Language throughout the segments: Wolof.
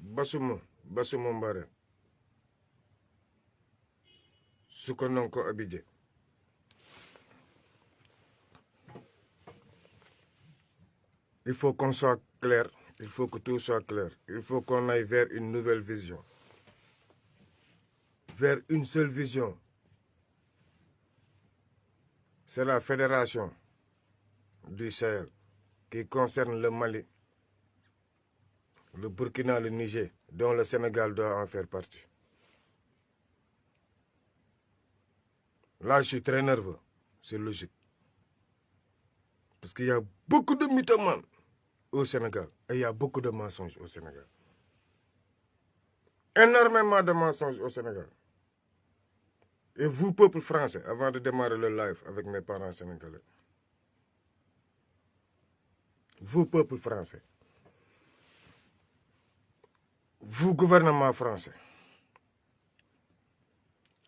Basumo Mbare. Sukononko Abidje. Il faut qu'on soit clair. Il faut que tout soit clair. Il faut qu'on aille vers une nouvelle vision. Vers une seule vision. C'est la fédération du Sahel qui concerne le Mali, le Burkina, le Niger, dont le Sénégal doit en faire partie. Là, je suis très nerveux. C'est logique. Parce qu'il y a beaucoup de mythomanes au Sénégal. Et il y a beaucoup de mensonges au Sénégal. Énormément de mensonges au Sénégal. Et vous, peuple français, avant de démarrer le live avec mes parents sénégalais, vous, peuple français, vous, gouvernement français,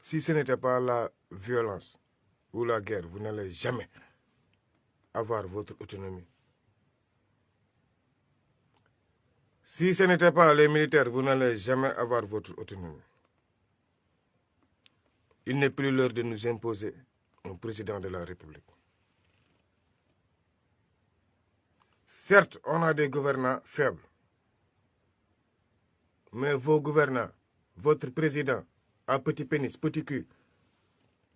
si ce n'était pas la violence ou la guerre, vous n'allez jamais avoir votre autonomie. Si ce n'était pas les militaires, vous n'allez jamais avoir votre autonomie. Il n'est plus l'heure de nous imposer un président de la République. Certes, on a des gouvernants faibles. Mais vos gouvernants, votre président, à petit pénis, petit cul,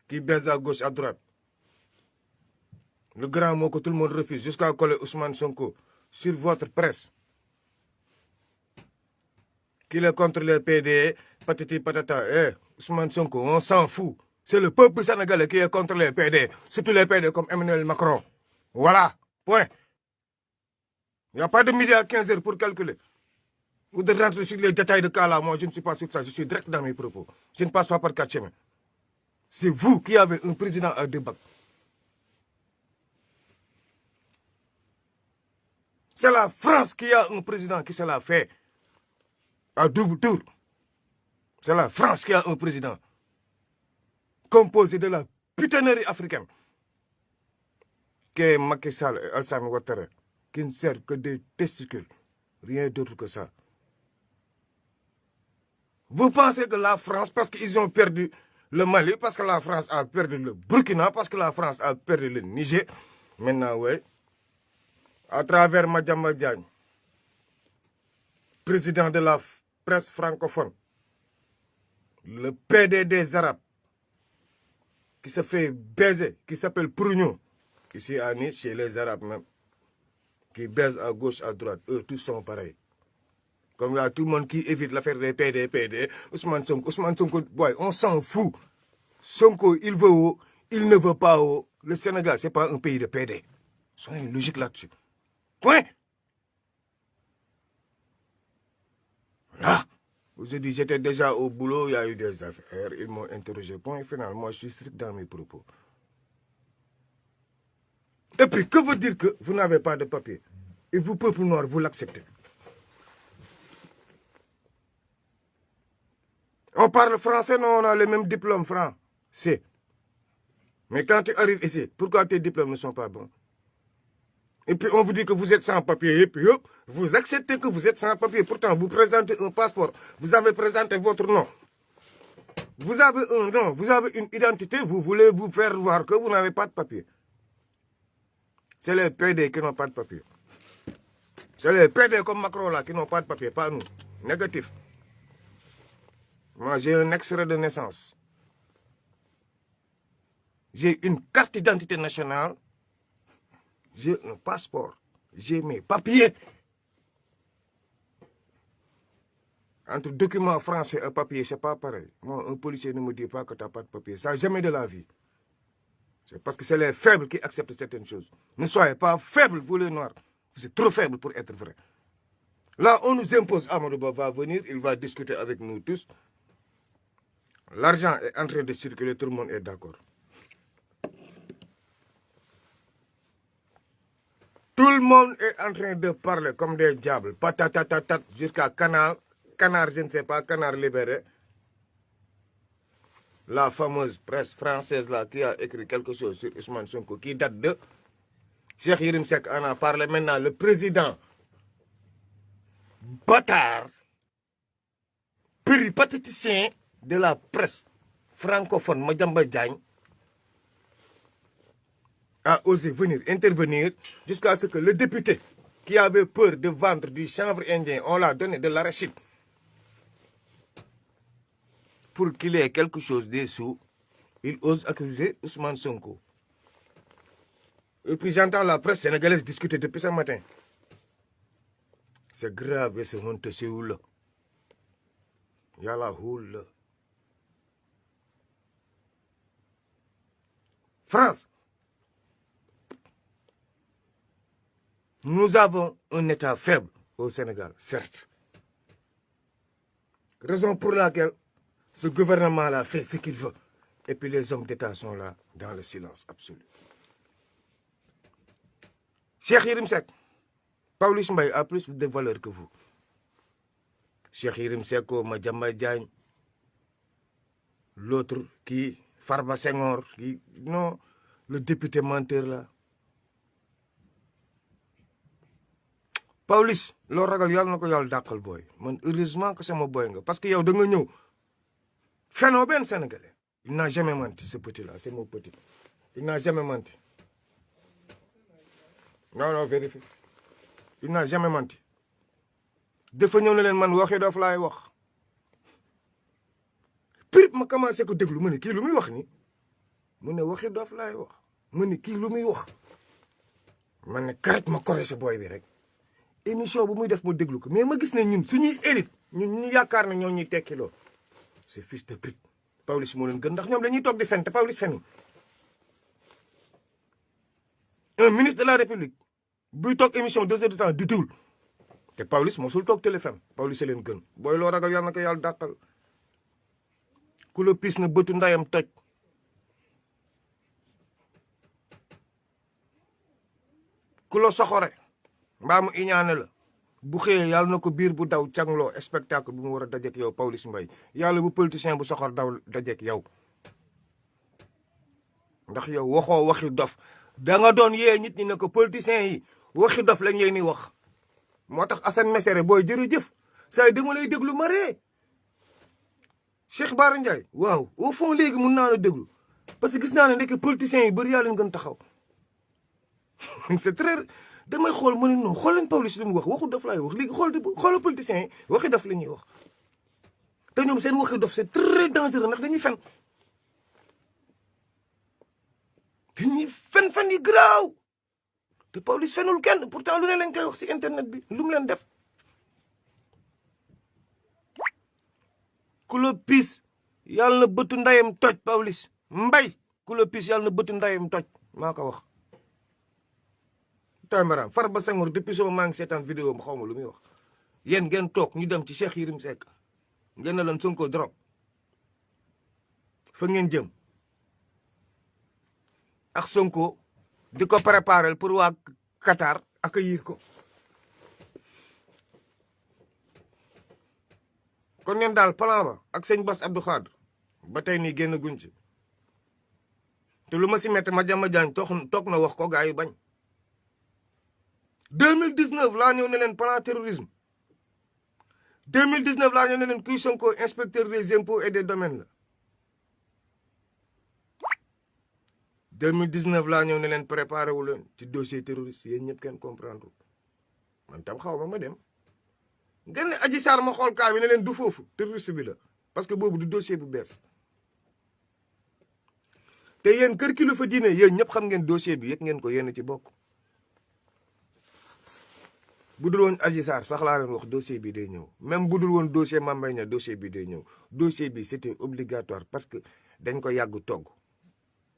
qui baise à gauche, à droite, le grand mot que tout le monde refuse, jusqu'à coller Ousmane Sonko sur votre presse, qu'il est contre les PD, patati patata, Ousmane Sonko, on s'en fout. C'est le peuple sénégalais qui est contre les PD, surtout les PD comme Emmanuel Macron. Voilà, point. Il n'y a pas de midi à 15h pour calculer. Ou de rentrer sur les détails de cas là, moi je ne suis pas sur ça, je suis direct dans mes propos. Je ne passe pas par quatre chemins. C'est vous qui avez un président à débattre. C'est la France qui a un président qui se l'a fait à double tour. C'est la France qui a un président composé de la putanerie africaine, qui est Macky Sall et Alassane Ouattara, qui ne servent que des testicules, rien d'autre que ça. Vous pensez que la France, parce qu'ils ont perdu le Mali, parce que la France a perdu le Burkina, parce que la France a perdu le Niger, maintenant, oui, à travers Madiambal Diagne, président de la presse francophone, le PD des Arabes, qui se fait baiser, qui s'appelle Prugno, ici à Nice, chez les Arabes même, qui baise à gauche, à droite, eux tous sont pareils. Comme il y a tout le monde qui évite l'affaire des PD, Ousmane Sonko, boy, on s'en fout. Sonko, il veut haut, il ne veut pas haut. Le Sénégal, ce n'est pas un pays de PD. Soyez logique là-dessus. Point. Là, vous ai dit, j'étais déjà au boulot, il y a eu des affaires, ils m'ont interrogé. Point final, moi je suis strict dans mes propos. Et puis, que veut dire que vous n'avez pas de papier? Et vous, peuple noir, vous l'acceptez? On parle français, non, on a le même diplôme français. Mais quand tu arrives ici, pourquoi tes diplômes ne sont pas bons? Et puis on vous dit que vous êtes sans papier, et puis hop, vous acceptez que vous êtes sans papier. Pourtant, vous présentez un passeport, vous avez présenté votre nom. Vous avez un nom, vous avez une identité, vous voulez vous faire voir que vous n'avez pas de papier. C'est les PD qui n'ont pas de papier. C'est les PD comme Macron là qui n'ont pas de papier, pas nous. Négatif. Moi, j'ai un extrait de naissance. J'ai une carte d'identité nationale. J'ai un passeport. J'ai mes papiers. Entre documents français et papier, c'est pas pareil. Moi, un policier ne me dit pas que tu n'as pas de papier. Ça, jamais de la vie. C'est parce que c'est les faibles qui acceptent certaines choses. Ne soyez pas faibles, vous les noirs. Vous êtes trop faibles pour être vrai. Là, on nous impose, Amadou Ba va venir, il va discuter avec nous tous. L'argent est en train de circuler, tout le monde est d'accord. Tout le monde est en train de parler comme des diables. Patatatatat jusqu'à Canard, je ne sais pas, Canard libéré. La fameuse presse française là qui a écrit quelque chose sur Ousmane Sonko qui date de Cheikh Yérim Seck en a parlé maintenant. Le président bâtard péripatéticien de la presse francophone Madiambal Diagne a osé venir intervenir jusqu'à ce que le député qui avait peur de vendre du chanvre indien, on l'a donné de l'arachide pour qu'il ait quelque chose des sous, il ose accuser Ousmane Sonko. Et puis j'entends la presse sénégalaise discuter depuis ce matin. C'est grave et c'est honteux, c'est où là? Il y a la houle là. France, nous avons un État faible au Sénégal, certes. Raison pour laquelle ce gouvernement-là fait ce qu'il veut. Et puis les hommes d'État sont là dans le silence absolu. Cheikh Yérim Seck, Pawlish Mbaye a plus de valeur que vous. Cheikh Yérim Seck, Madiambal Diagne, l'autre qui, Farba Senghor, qui, non, le député menteur là. Pawlish, loo ragal yàlla na ko yàlla dàqal booy man heureusement que sama boy nga parce que yow da nga ñëw fenoo benn Sénégalais. Il n'a jamais menti ce petit là, c'est mon petit. Il n'a jamais menti. Non, vérifie. Il n'a jamais menti. dafa ñëw ne leen man waxi dof laay wax. Pirip ma commencé ko déglu ma ne kii lu muy wax ni mu ne waxi dof laay wax ma ne kii lu muy wax ma ne karet ma corrigé booy bi rek. émission bu muy def ma déglu ko mais ma gis ne ñun suñuy élite ñun ñu yaakaar ne ñoo ñuy tekkiloo c'est fils de pute. Pawlish moo leen gën ndax ñoom dañuy toog di fen te Pawlish fenul. Un ministre de la République buy toog émission 2 heures de temps di tuul te Pawlish mosul toog téléphone Pawlish leen gën booy loo ragal yàlla na ko yàlla dàqal ku la pis na bëtu ndayam toj. ku la soxore mbaa mu iñaane la bu xëyee yàlla na ko biir bu daw cangloo spectacle bu mu war a dajeek yow Pawlish Mbaye yàlla bu politicien bu soxor daw dajeek yow ndax yow waxoo waxi dof da nga doon yee nit ñi ne ko politiciens yi waxi dof lañ leen ni wax moo tax Assane Mesere booy jërëjëf saa yi dama lay déglu ma ree Cheikh Bara Ndiaye waaw au fond léegi mun naa la déglu parce que gis naa ne ndekk politiciens yi bëri yaa leen gën taxaw c'est très damay xool ma ne non xool leen Pawlish li mu wax waxu dof laay wax léegi xoolal politiciens yi waxi dof la ñuy wax te ñoom seen waxi dof c'est très dangereux ndax dañuy fen fen yi garaaw te Pawlish fenul kenn pourtant lu ne lañ koy wax ci internet bi lu mu leen def ku la pis yàlla na bëtu ndayam toj Pawlish Mbaye ku la pis yàlla na bëtu ndayam toj maa ko wax Tambara Farba Senghor depuis sama maa ngi seetaan vidéo am xaw ma lu muy wax yéen ngeen toog ñu dem ci Cheikh Yérim Seck ngeen ne leen Sonko drop fa ngeen jëm ak Sonko di ko préparer pour waa Qatar accueillir ko kon ngeen daal plan ba ak sëñ Bass Abdou Khadre ba tey nii génn guñ ci te lu ma si métti Madiambal Diagne toog na wax ko gars yi bañ 2019 laa ñëw ne leen plan terrorisme 2019 laa ñëw ne leen kuy Sonko inspecteur des impôts et des domaines la 2019 laa ñëw ne leen préparé wu leen ci dossier terroriste yéen ñëpp kenn comprendre man tam xaw ma dem ngeen ne Adji Sarr ma xool kaa bi ne leen du foofu terroriste bi la parce que boobu du dossier bu bees te yéen kër kilifa diine yéen ñëpp xam ngeen dossier bi yëg ngeen ko yéen ci bokk bu dul woon Adji Sarr sax laa leen wax dossier bi day ñëw même bu dul woon dossier Mame Mbaye Niang dossier bi day ñëw dossier bi c'était obligatoire parce que dañ ko yàgg togg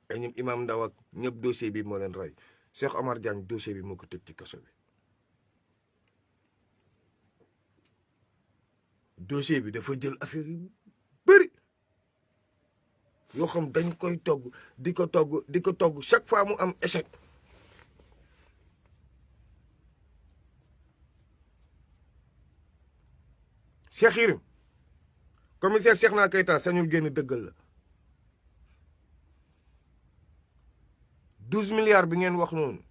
ay ñoom Imam Ndaw ak ñëpp dossier bi moo leen rey Cheikh Omar Diagne dossier bi moo ko tëj ci kaso bi dossier bi dafa jël affaire yu bëri yoo xam dañ koy togg di ko togg chaque fois mu am échec Cheikh Yérim commissaire Cheikhna Keita sañul génn dëggal la 12 milliards bi ngeen wax noonu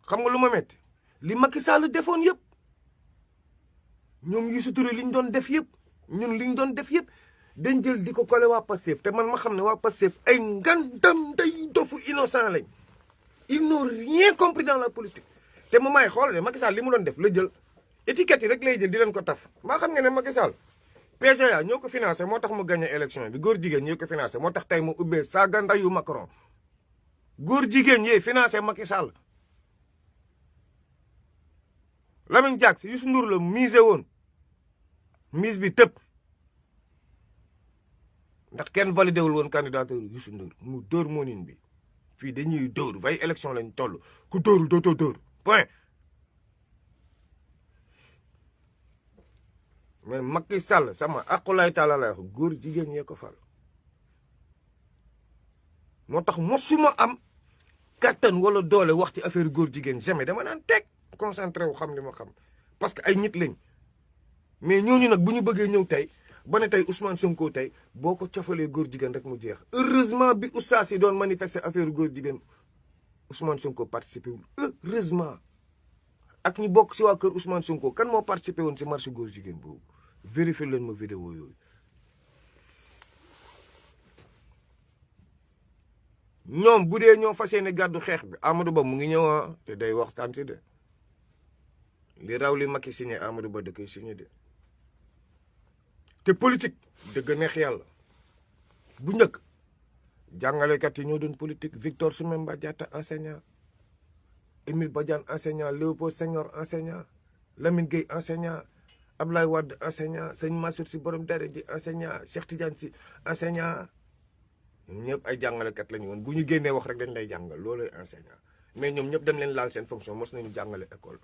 xam nga lu ma metti li Macky Sall defoon yëpp ñoom Youssou Touré li ñu doon def yëpp ñun li ñu doon def yëpp dañ jël di ko collé waa Pastef te man ma xam ne waa Pastef ay ngandam day dofu innocent lañ ils n'ont rien compris dans la politique te mu may xool ne Macky Sall li mu doon def la jël étiquette yi rek lay jël di leen ko taf maa xam nga ne Macky Sall PGA ñoo ko financé moo tax mu gagné élection bi góor jigéen ñoo ko financé moo tax tey mu ubbee saaga ndayu Macron góor jigéen ñee financé Macky Sall Lamine Diack Youssou Ndour la misé woon mise bi tëb ndax kenn validé wul woon candidature Youssou Ndour mu dóor moonin bi fii dañuy dóor vay élection lañ toll ku dóorul dootoo dóor point mais Macky Sall sama aqulaay taala lay wax góor jigéen yee ko fal moo tax mosuma am kattan wala doole wax ci affaire góor jigéen jamais dama naan teg concentré wu xam li ma xam parce que ay nit lañ mais ñooñu nag bu ñu bëggee ñëw tey ba ne tey Ousmane Sonko tey boo ko cofalee góor jigéen rek mu jeex heureusement bi oustaz yi doon manifester affaire góor jigéen Ousmane Sonko participé wul heureusement ak ñi bokk si waa kër Ousmane Sonko kan moo participé woon si marche góor jigéen boobu vérifié leen ma vidéo yooyu ñoom bu dee ñoo fas yéene gàddu xeex bi Amadou Ba mu ngi ñëw te day waxtaan si de li raw li Macky signé Amadou Ba da koy signé de te politique dëgg neex yàlla bu njëkk jàngalekat yi ñoo doon politique Victor Soumemba Diatta enseignant Émile Badiane enseignant Léopold Senghor enseignant Lamine Gueye enseignant Ablaye Wade enseignant Sëñ Mansour Sy borom daara ji enseignant Cheikh Tidiane Sy enseignant ñoom ñëpp ay jàngalekat lañu woon bu ñu génnee wax rek dañ lay jàngal loolay enseignant mais ñoom ñëpp dañ leen laal seen fonction mos nañu jàngale école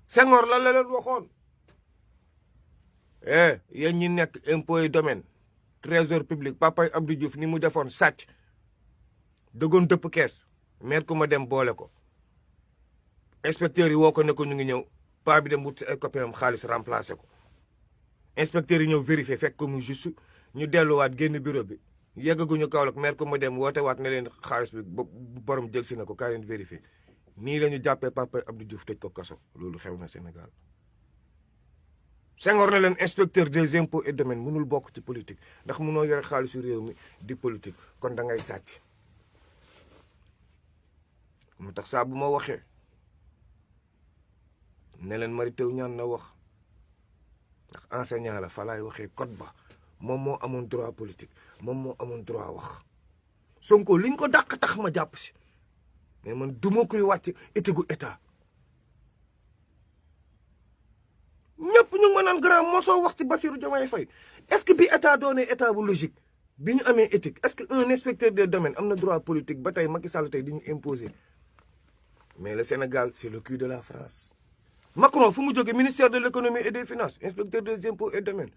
Senghor lan la leen waxoon yéen ñi nekk impôt et domaine trésor public papay Abdou Diouf ni mu defoon sàcc dëggoon dëpp kees maire ku ma dem boole ko inspecteurs yi woo ko ne ko ñu ngi ñëw pa bi dem wut ay copain am xaalis remplacé ko inspecteurs yi ñëw vérifié fekk ko mu juste ñu delluwaat génn bureau bi yeggaguñu Kaolack maire ku ma dem woote waat ne leen xaalis bi borom jël si na ko kaa leen vérifié nii la ñu jàppee papay Abdou Diouf tëj ko kaso loolu xew na Sénégal Senghor na leen inspecteur des impôts et domaines mënul bokk ci politique ndax mënoo yore xaalisu réew mi di politique kon da ngay sàcc moo tax saa bu ma waxee ne leen Mary Teuw Niane na wax ndax enseignant la fa laay waxee code ba moom moo amoon droit politique moom moo amoon droit wax Sonko liñ ko dàq tax ma jàpp si mais man du ma koy wàcc étigu état ñëpp ñu ngi ma naan grand mosoo wax ci Bassirou Diomaye Faye est-ce que bi état doonee état bu logique bi ñu amee éthique est-ce que un inspecteur des domaines am na droit politique ba tey Macky Sall tey di ñu imposer mais le Sénégal c'est le cul de la France. Macron fu mu jógee ministère de l'économie et des finances inspecteur des impôts et domaines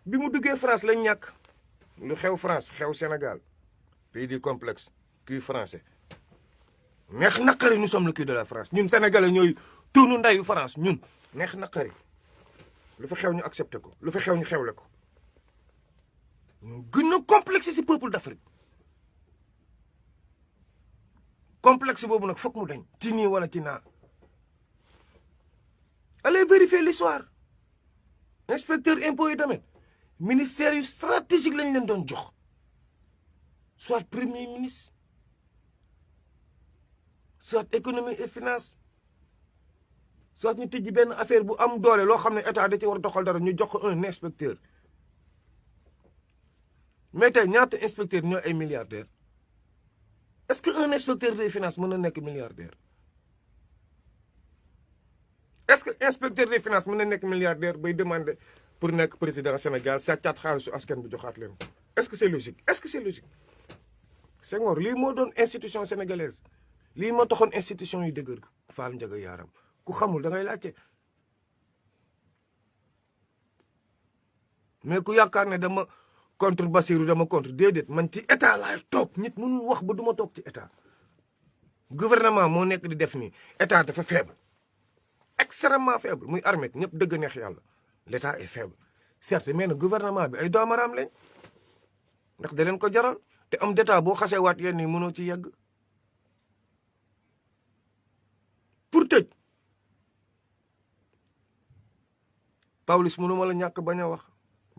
bi mu duggee France lañ ñàkk lu xew France xew Sénégal pays du complexe cul français neex naqari nous sommes le cul de la France ñun sénégalais ñooy tuunu ndeyu France ñun neex naqari lu fa xew ñu accepté ko lu fa xew ñu xewle ko ñu gën a complexe ci peuple d'Afrique complexe boobu nag foog mu dañ ci nii wala ci naa allez vérifier l'histoire inspecteur impôts et domaines ministère yu stratégique lañ leen doon jox soit premier ministre soit économie et finance soit ñu tijji benn affaire bu am doole loo xam ne état da ci war a doxal dara ñu jox ko un inspecteur mais tey ñaata inspecteur ñoo ay milliardaires est-ce que un inspecteur des finances mën na nekk milliardaire est-ce que inspecteur des finances mën na nekk milliardaire bay demander pour nekk président Sénégal sàccaat xaalisu askan bi joxaat leen ko est-ce que c'est logique est-ce que c'est logique Senghor lii moo doon institution sénégalaise lii moo taxoon institution yu dëgër Fall Ndiaga Yaram ku xamul da ngay laajte mais ku yaakaar ne dama contre Bassirou dama contre déedéet man ci état laay toog nit mënul wax ba duma toog ci état gouvernement moo nekk di def nii état dafa faible extrêmement faible muy armée ñëpp dëgg neex yàlla l'état est faible certes mais nag gouvernement bi ay doomaraam lañ ndax da leen ko jaral te am d'état boo xasee waat yenn yi mënoo ci yegg pour tëj Pawlish mënu ma la ñàkk bañ a wax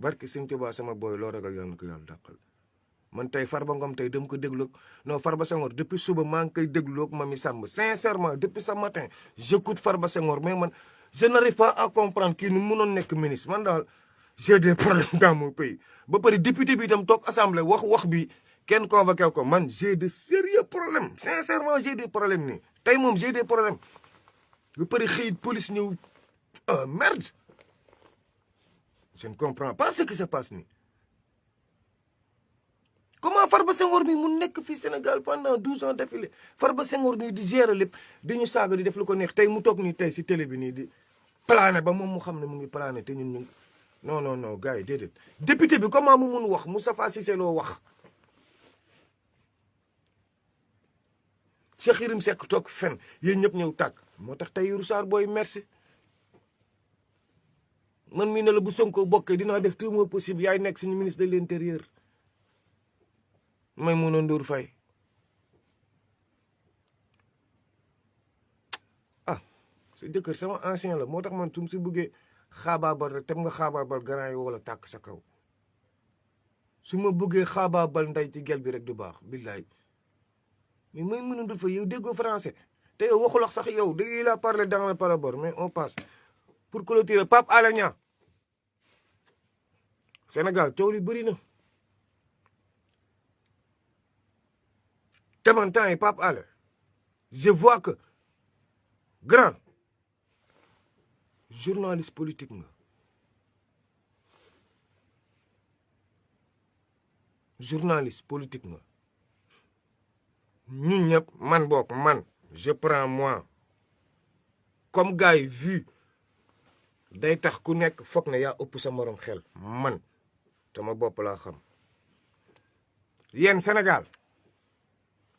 barki Sëñ Tuubaa sama boy loo ragal yàlla na ko yàlla dàqal man tey Farba Ngom tey dem ko déglu non Farba Senghor depuis suba maa ngi koy déglu ak Mamy Samb sincèrement depuis ce matin j'écoute Farba Senghor mais man je n'arrive pas à comprendre kii nu mënoon nekk ministre man daal j'ai des problèmes dans mon pays ba pare député bi itam toog assemblée wax bi kenn convoqué ko man j'ai de sérieux problèmes sincèrement j'ai des problèmes nii tey moom j'ai des problèmes ba pare xëy police ñëw merde je ne comprends pas ce qui se passe nii comment Farba Senghor mi mu nekk fii Sénégal pendant 12 ans d'affilée Farba Senghor nii di gérer lépp di ñu saaga di def lu ko neex tey mu toog nii tey si télé bi nii di plané ba moom mu xam ne mu ngi plané te ñun ñu non gars yi déedéet député bi comment mu mun wax Moustapha Cissé Lo wax Cheikh Yérim Seck toog fen yéen ñëpp ñëw tàkk moo tax tey Tahirou Sarr booy merci man mii ne la bu Sonko bokkee dinaa def tout mon possible yaay nekk suñu ministre de l'intérieur Maïmouna Ndour Faye sa jëkkër sama ancien la moo tax man su ma si bëggee xaabaabal rek tem nga xaabaabal grand yi wala tàkk sa kaw su ma bëggee xaabaabal nday ci gel bi rek du baax billaay mais Maïmouna Ndour Faye yow déggoo français te yow waxul wax sax yow il a parlé dans le parabole mais on passe pour clôturer Pape Alé Niang Sénégal coow li bëri na te man temps yi Pape Alé je vois que grand journaliste politique nga journaliste politique nga ñun ñëpp man bokk man je prends moi comme gars yi vu day tax ku nekk foog ne yaa ëpp sa morom xel man sama bopp laa xam yéen Sénégal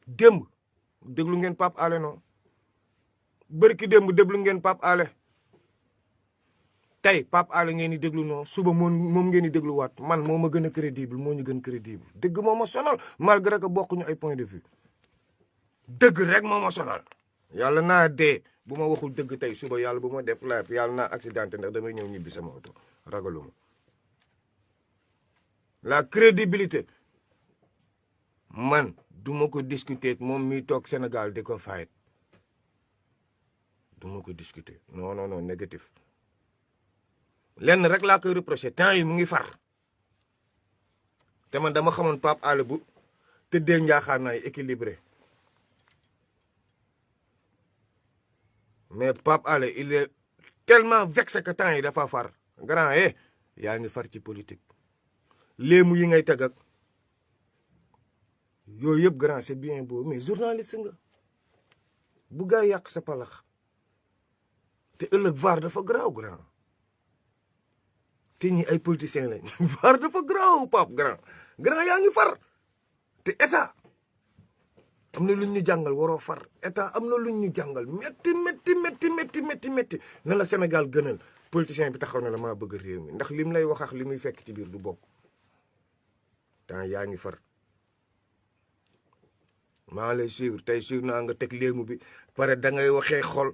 démb déglu ngeen Pape Alé non bërki démb déglu ngeen Pape Alé tey Pape Alé ngeen di déglu non suba moom ngeen di dégluwaat man moo ma gën a crédible moo ñu gën crédible dëgg moo ma sonal malgré que bokkuñu ay point de vue dëgg rek moo ma sonal yàlla naa dee bu ma waxul dëgg tey suba yàlla bu ma def live yàlla naa accidenté ndax damay ñëw ñibbi sama oto ragaluma la crédibilité man du ma ko discuter moom mi toog Sénégal di ko fayet du ma ko discuter non négatif lenn rek laa koy reproché temps yi mu ngi far te man dama xamoon Pape Alé bu tëddee njaaxaanaay équilibré mais Pape Alé il est tellement vexé que temps yi dafa far grand yaa ngi far ci politique léemu yi ngay teg ak yooyu yëpp grand c'est bien beau mais journaliste nga bu gaa yàq sa palax te ëllëg VAR dafa garaaw grand te ñi ay politiciens lañ VAR dafa garaaw Pape grand yaa ngi far te état am na luñ ñu jàngal waroo far état am na luñ ñu jàngal métti na la Sénégal gënal politicien bi taxaw na la maa bëgg réew mi ndax lim lay wax ak li muy fekk ci biir du bokk temps yaa ngi far maa lay suivre tey suivre naa nga teg léemu bi pare da ngay waxee xol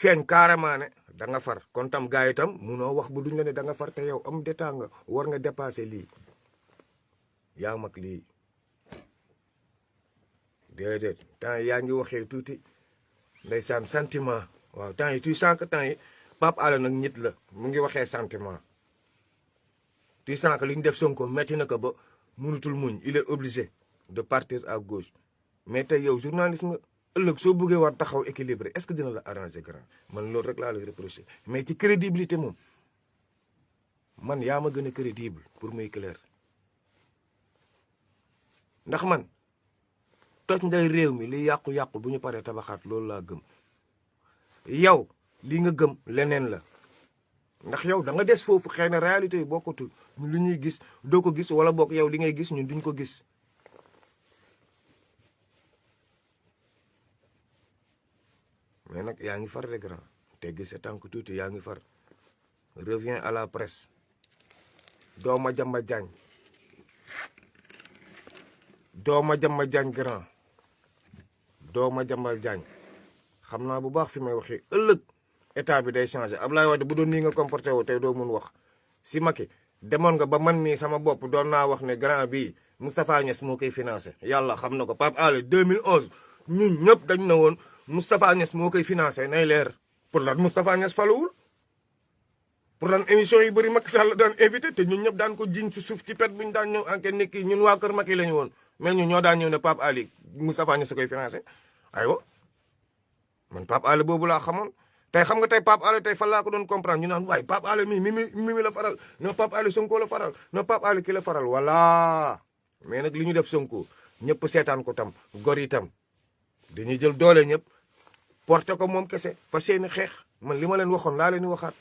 feeñ carrément ne da nga far kon tam gars yi tam munoo wax bu duñ la ne da nga far te yow am d'état nga war nga dépasser lii yaa mag lii déedéet temps yaa ngi waxee tuuti ndeysaan sentiment waaw temps yi tuy sànq temps yi Pape Alé nag nit la mu ngi waxee sentiment tuy sànq li ñu def Sonko metti na ko ba mënutul muñ il est obligé de partir à gauche mais tey yow journaliste nga ëllëg soo bëggee war taxaw équilibré est-ce que dina la arranger grand man loolu rek laa lay reprocher mais ci crédibilité moom man yaa ma gën a crédible pour muy clair ndax man toj nday réew mi li yàqu-yàqu bu ñu paree tabaxaat loolu laa gëm yow li nga gëm leneen la ndax yow da nga des foofu xëy na réalité yi bokkatul lu ñuy gis doo ko gis wala bokk yow li ngay gis ñun duñ ko gis mais nag yaa ngi far de grand teggi sa tànk tuuti yaa ngi far reviens à la presse dooma jamba jaañ grand dooma jamba jaañ xam naa bu baax fi may waxee ëllëg état bi day changé Abdoulaye Wade bu doon nii nga comporté woo tey doo mun wax si Macky demoon nga ba man mii sama bopp doon naa wax ne grand bii Moustapha Niasse moo koy financé yàlla xam na ko Pape Alé 2011 ñun ñëpp dañ na woon Moustapha Niasse moo koy financé nay leer pour lan Moustapha Niasse faluwul pour lan émission yu bëri Macky Sall daan invité te ñun ñëpp daan ko jiñ ci suuf ci pet bu ñu daan ñëw enquête ni kii ñun waa kër Macky la ñu woon mais ñun ñoo daan ñëw ne Pape Alé Moustapha Niasse koy financé aywa man Pape Alé boobu laa xamoon tey xam nga tey Pape Alé tey fan laa ko doon comprendre ñu naan waaye Pape Alé mimi la faral non Pape Alé Sonko la faral non Pape Alé ki la faral voilà mais nag li ñu def Sonko ñëpp seetaan ko tam gor yi tam dañuy jël doole ñëpp porté ko moom kese fa seeni xeex man li ma leen waxoon laa leen di waxaat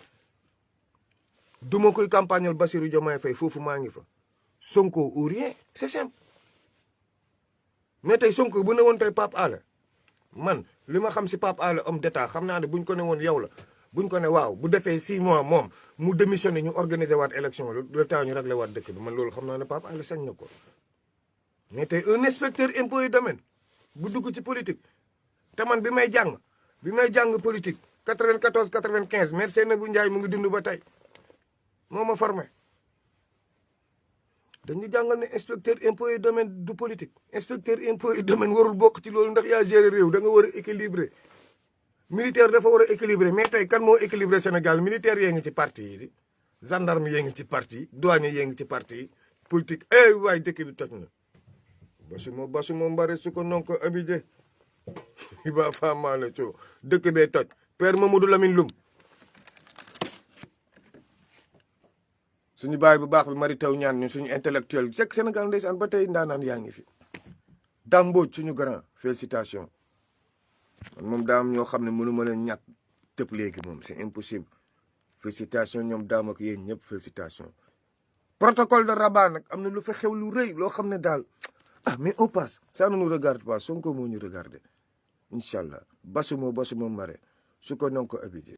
duma koy campagnal Bassirou Diomaye Faye foofu maa ngi fa Sonko ou rien c'est simple mais tey Sonko bu ne woon tey Pape Alé man li ma xam si Pape Alé homme d'état xam naa ne buñ ko ne woon yow la buñ ko ne waaw bu defee 6 mois moom mu démissionné ñu organiser waat élection le temps ñu réglé waat dëkk bi man loolu xam naa ne Pape Alé sañ na ko mais tey un inspecteur impôt et domaine bu dugg ci politique te man bi may jàng politique 94 95 maire Seynabou Ndiaye mu ngi dund ba tey moo ma formé dañu jàngal ne inspecteur impôt et domaine du politique inspecteur impôt et domaine warul bokk ci loolu ndax yaa géré réew da nga war a équilibré militaire dafa war a équilibré mais tey kan moo équilibré Sénégal militaire yee ngi ci parti yi di gendarme yee ngi ci parti yi douane yee ngi ci parti yi politique waay dëkk bi toj na basuma mbare su ko non ko abidé iba famale co dëkk bee toj père Mamadou Lamine Loum suñu baay bu baax bi Mary Teuw Niane ñun suñu intellectuel c'est Sénégal ndeysaan ba tey ndaanaan yaa ngi fi Dambodj suñu grand félicitation man moom daa am ñoo xam ne mënu ma leen ñàkk tëb léegi moom c'est impossible félicitation ñoom daam ak yéen ñëpp félicitation protocole de Rabat nag am na lu fa xew lu rëy loo xam ne daal mais on passe ça ne nous regarde pas Sonko moo ñu regarder incha allah basuma mbare su ko non ko abidé